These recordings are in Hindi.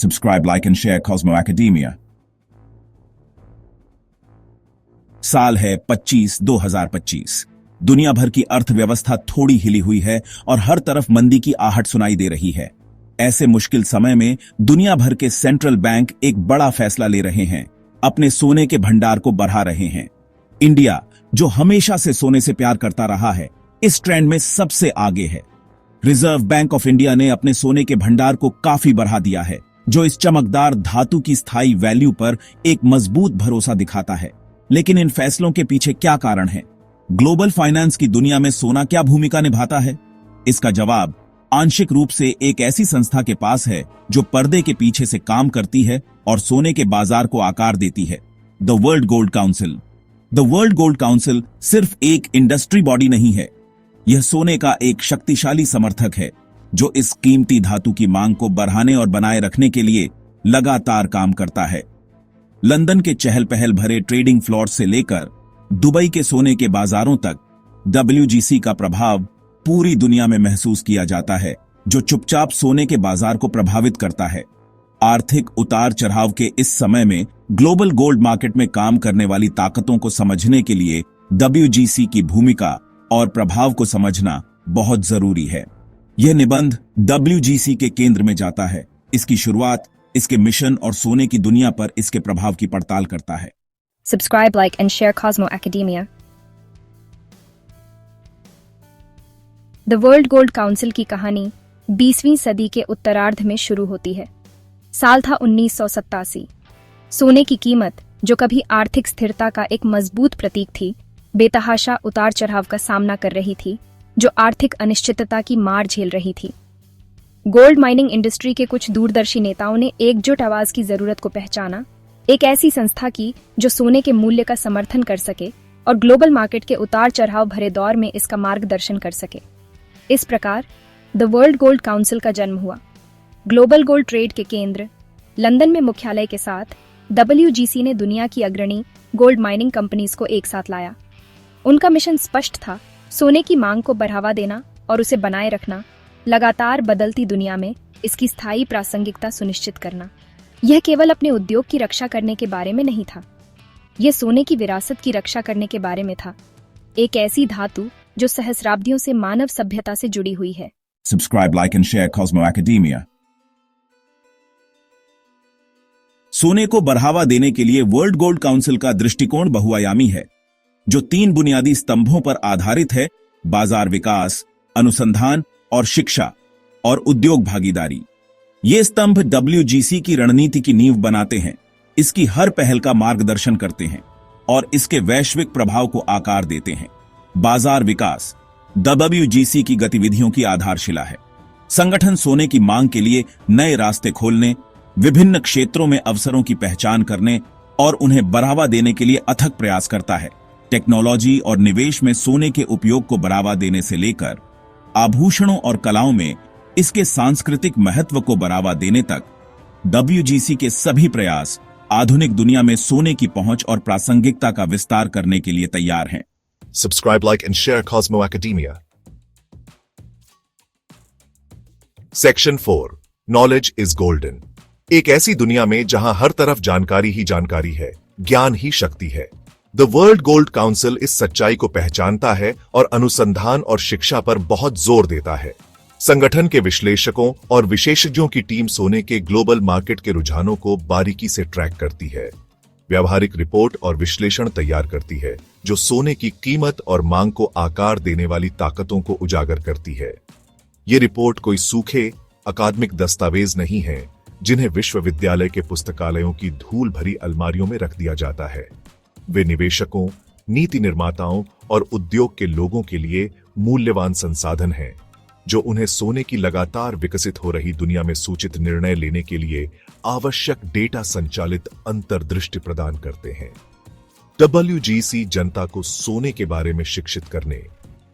Subscribe, like and share Cosmo Academia। साल है 2025। दुनिया भर की अर्थव्यवस्था थोड़ी हिली हुई है और हर तरफ मंदी की आहट सुनाई दे रही है। ऐसे मुश्किल समय में दुनिया भर के सेंट्रल बैंक एक बड़ा फैसला ले रहे हैं, अपने सोने के भंडार को बढ़ा रहे हैं। इंडिया, जो हमेशा से सोने से प्यार करता रहा है, इस ट्रेंड में सबसे आगे है। रिजर्व बैंक ऑफ इंडिया ने अपने सोने के भंडार को काफी बढ़ा दिया है, जो इस चमकदार धातु की स्थायी वैल्यू पर एक मजबूत भरोसा दिखाता है। लेकिन इन फैसलों के पीछे क्या कारण है? ग्लोबल फाइनेंस की दुनिया में सोना क्या भूमिका निभाता है? इसका जवाब आंशिक रूप से एक ऐसी संस्था के पास है जो पर्दे के पीछे से काम करती है और सोने के बाजार को आकार देती है, the world gold council. The world gold council सिर्फ एक इंडस्ट्री बॉडी नहीं है, यह सोने का एक शक्तिशाली समर्थक है जो इस कीमती धातु की मांग को बढ़ाने और बनाए रखने के लिए लगातार काम करता है। लंदन के चहल पहल भरे ट्रेडिंग फ्लोर से लेकर दुबई के सोने के बाजारों तक WGC का प्रभाव पूरी दुनिया में महसूस किया जाता है, जो चुपचाप सोने के बाजार को प्रभावित करता है। आर्थिक उतार चढ़ाव के इस समय में ग्लोबल गोल्ड मार्केट में काम करने वाली ताकतों को समझने के लिए WGC की भूमिका और प्रभाव को समझना बहुत जरूरी है। यह निबंध WGC के केंद्र में जाता है, इसकी शुरुआत, इसके मिशन और सोने की दुनिया पर इसके प्रभाव की पड़ताल करता है। Subscribe, like and share Cosmo Academia। The world gold council की कहानी 20वीं सदी के उत्तरार्ध में शुरू होती है। साल था 1987। सोने की कीमत, जो कभी आर्थिक स्थिरता का एक मजबूत प्रतीक थी, बेतहाशा उतार चढ़ाव का सामना कर रही थी, जो आर्थिक अनिश्चितता की मार झेल रही थी। गोल्ड माइनिंग इंडस्ट्री के कुछ दूरदर्शी नेताओं ने एकजुट आवाज की जरूरत को पहचाना, एक ऐसी संस्था की जो सोने के मूल्य का समर्थन कर सके और ग्लोबल मार्केट के उतार चढ़ाव भरे दौर में इसका मार्गदर्शन कर सके। इस प्रकार द वर्ल्ड गोल्ड काउंसिल का जन्म हुआ। ग्लोबल गोल्ड ट्रेड के केंद्र लंदन में मुख्यालय के साथ WGC ने दुनिया की अग्रणी गोल्ड माइनिंग कंपनीज को एक साथ लाया। उनका मिशन स्पष्ट था, सोने की मांग को बढ़ावा देना और उसे बनाए रखना, लगातार बदलती दुनिया में इसकी स्थायी प्रासंगिकता सुनिश्चित करना। यह केवल अपने उद्योग की रक्षा करने के बारे में नहीं था, यह सोने की विरासत की रक्षा करने के बारे में था, एक ऐसी धातु जो सहस्राब्दियों से मानव सभ्यता से जुड़ी हुई है। Subscribe, like and share Cosmo Academia। सोने को बढ़ावा देने के लिए वर्ल्ड गोल्ड काउंसिल का दृष्टिकोण बहुआयामी है, जो 3 बुनियादी स्तंभों पर आधारित है: बाजार विकास, अनुसंधान और शिक्षा, और उद्योग भागीदारी। ये स्तंभ WGC की रणनीति की नींव बनाते हैं, इसकी हर पहल का मार्गदर्शन करते हैं और इसके वैश्विक प्रभाव को आकार देते हैं। बाजार विकास WGC की गतिविधियों की आधारशिला है। संगठन सोने की मांग के लिए नए रास्ते खोलने, विभिन्न क्षेत्रों में अवसरों की पहचान करने और उन्हें बढ़ावा देने के लिए अथक प्रयास करता है। टेक्नोलॉजी और निवेश में सोने के उपयोग को बढ़ावा देने से लेकर आभूषणों और कलाओं में इसके सांस्कृतिक महत्व को बढ़ावा देने तक, WGC के सभी प्रयास आधुनिक दुनिया में सोने की पहुंच और प्रासंगिकता का विस्तार करने के लिए तैयार हैं। Subscribe, like and share Cosmo Academia। Section 4 Knowledge is Golden। एक ऐसी दुनिया में जहां हर तरफ जानकारी ही जानकारी है, ज्ञान ही शक्ति है। द वर्ल्ड गोल्ड काउंसिल इस सच्चाई को पहचानता है और अनुसंधान और शिक्षा पर बहुत जोर देता है। संगठन के विश्लेषकों और विशेषज्ञों की टीम सोने के ग्लोबल मार्केट के रुझानों को बारीकी से ट्रैक करती है, व्यावहारिक रिपोर्ट और विश्लेषण तैयार करती है, जो सोने की कीमत और मांग को आकार देने वाली ताकतों को उजागर करती है। ये रिपोर्ट कोई सूखे अकादमिक दस्तावेज नहीं है जिन्हें विश्वविद्यालय के पुस्तकालयों की धूल भरी अलमारियों में रख दिया जाता है। वे निवेशकों, नीति निर्माताओं और उद्योग के लोगों के लिए मूल्यवान संसाधन हैं, जो उन्हें सोने की लगातार विकसित हो रही दुनिया में सूचित निर्णय लेने के लिए आवश्यक डेटा संचालित अंतर्दृष्टि प्रदान करते हैं। WGC जनता को सोने के बारे में शिक्षित करने,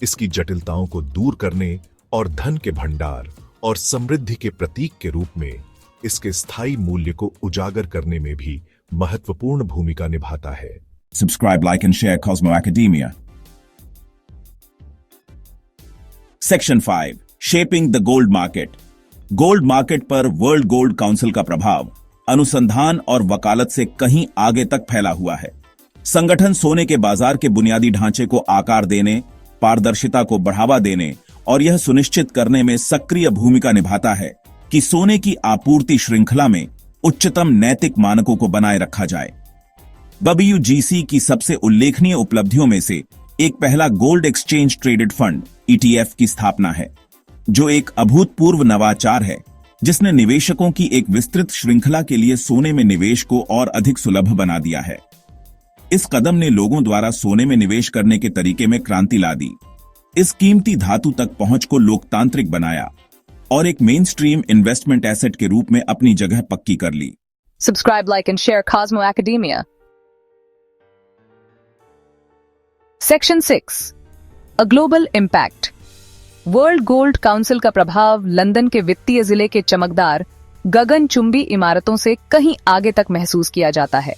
इसकी जटिलताओं को दूर करने और धन के भंडार और समृद्धि के प्रतीक के रूप में इसके स्थायी मूल्य को उजागर करने में भी महत्वपूर्ण भूमिका निभाता है। Subscribe, like and share Cosmo Academia। Section 5 Shaping the Gold Market। Gold market पर वर्ल्ड गोल्ड काउंसिल का प्रभाव अनुसंधान और वकालत से कहीं आगे तक फैला हुआ है। संगठन सोने के बाजार के बुनियादी ढांचे को आकार देने, पारदर्शिता को बढ़ावा देने और यह सुनिश्चित करने में सक्रिय भूमिका निभाता है कि सोने की आपूर्ति श्रृंखला में उच्चतम नैतिक मानकों को बनाए रखा जाए। WGC की सबसे उल्लेखनीय उपलब्धियों में से एक पहला gold exchange traded fund ETF की स्थापना है, जो एक अभूतपूर्व नवाचार है जिसने निवेशकों की एक विस्तृत श्रृंखला के लिए सोने में निवेश को और अधिक सुलभ बना दिया है। इस कदम ने लोगों द्वारा सोने में निवेश करने के तरीके में क्रांति ला दी, इस कीमती धातु तक पहुंच को लोकतांत्रिक बनाया और एक मेन स्ट्रीम इन्वेस्टमेंट एसेट के रूप में अपनी जगह पक्की कर ली। Subscribe, like and share Cosmo Academia. Section 6. A Global Impact. World gold council का प्रभाव लंदन के वित्तीय जिले के चमकदार गगनचुंबी इमारतों से कहीं आगे तक महसूस किया जाता है।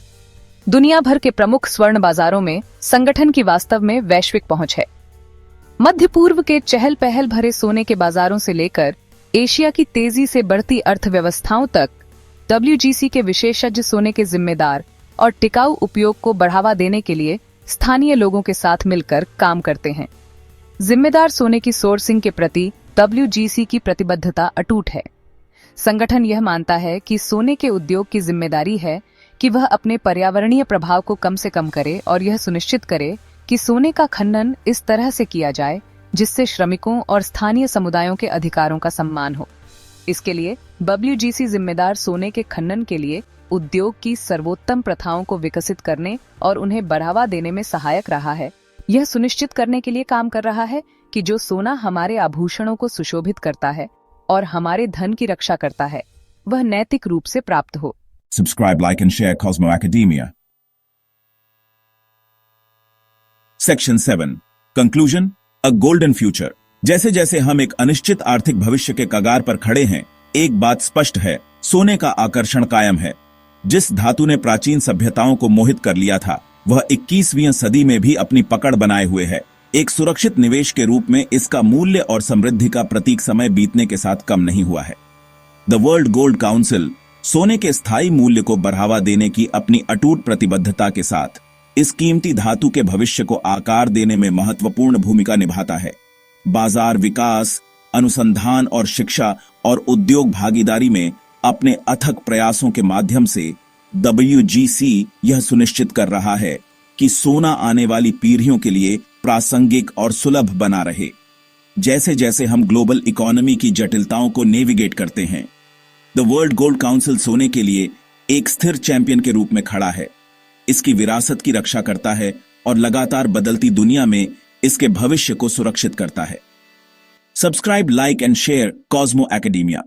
दुनिया भर के प्रमुख स्वर्ण बाजारों में संगठन की वास्तव में वैश्विक पहुंच है। मध्य पूर्व के चहल पहल भरे सोने के बाजारों से लेकर एशिया की तेजी से बढ़ती अर्थव्यवस्थाओं तक WGC के विशेषज्ञ सोने के जिम्मेदार और टिकाऊ उपयोग को बढ़ावा देने के लिए स्थानीय लोगों के साथ मिलकर काम करते हैं। जिम्मेदार सोने की सोर्सिंग के प्रति WGC की प्रतिबद्धता अटूट है। संगठन यह मानता है कि सोने के उद्योग की जिम्मेदारी है कि वह अपने पर्यावरणीय प्रभाव को कम से कम करे और यह सुनिश्चित करे कि सोने का खनन इस तरह से किया जाए जिससे श्रमिकों और स्थानीय समुदायों के अधिकारों का सम्मान हो। इसके लिए WGC जिम्मेदार सोने के खनन के लिए उद्योग की सर्वोत्तम प्रथाओं को विकसित करने और उन्हें बढ़ावा देने में सहायक रहा है। यह सुनिश्चित करने के लिए काम कर रहा है कि जो सोना हमारे आभूषणों को सुशोभित करता है और हमारे धन की रक्षा करता है, वह नैतिक रूप से प्राप्त हो। Subscribe, like and share Cosmo Academia. Section 7. Conclusion. A Golden Future. जैसे जैसे हम एक अनिश्चित आर्थिक भविष्य के कगार पर खड़े हैं, एक बात स्पष्ट है, सोने का आकर्षण कायम है। जिस धातु ने प्राचीन सभ्यताओं को मोहित कर लिया था, वह 21वीं सदी में भी अपनी पकड़ बनाए हुए है। एक सुरक्षित निवेश के रूप में इसका मूल्य और समृद्धि का प्रतीक समय बीतने के साथ कम नहीं हुआ है। द वर्ल्ड गोल्ड काउंसिल सोने के स्थायी मूल्य को बढ़ावा देने की अपनी अटूट प्रतिबद्धता के साथ इस कीमती धातु के भविष्य को आकार देने में महत्वपूर्ण भूमिका निभाता है। बाजार विकास, अनुसंधान और शिक्षा और उद्योग भागीदारी में अपने अथक प्रयासों के माध्यम से WGC यह सुनिश्चित कर रहा है कि सोना आने वाली पीढ़ियों के लिए प्रासंगिक और सुलभ बना रहे। जैसे जैसे हम ग्लोबल इकोनॉमी की जटिलताओं को नेविगेट करते हैं, द वर्ल्ड गोल्ड काउंसिल सोने के लिए एक स्थिर चैंपियन के रूप में खड़ा है, इसकी विरासत की रक्षा करता है और लगातार बदलती दुनिया में इसके भविष्य को सुरक्षित करता है। Subscribe, like and share Cosmo academia.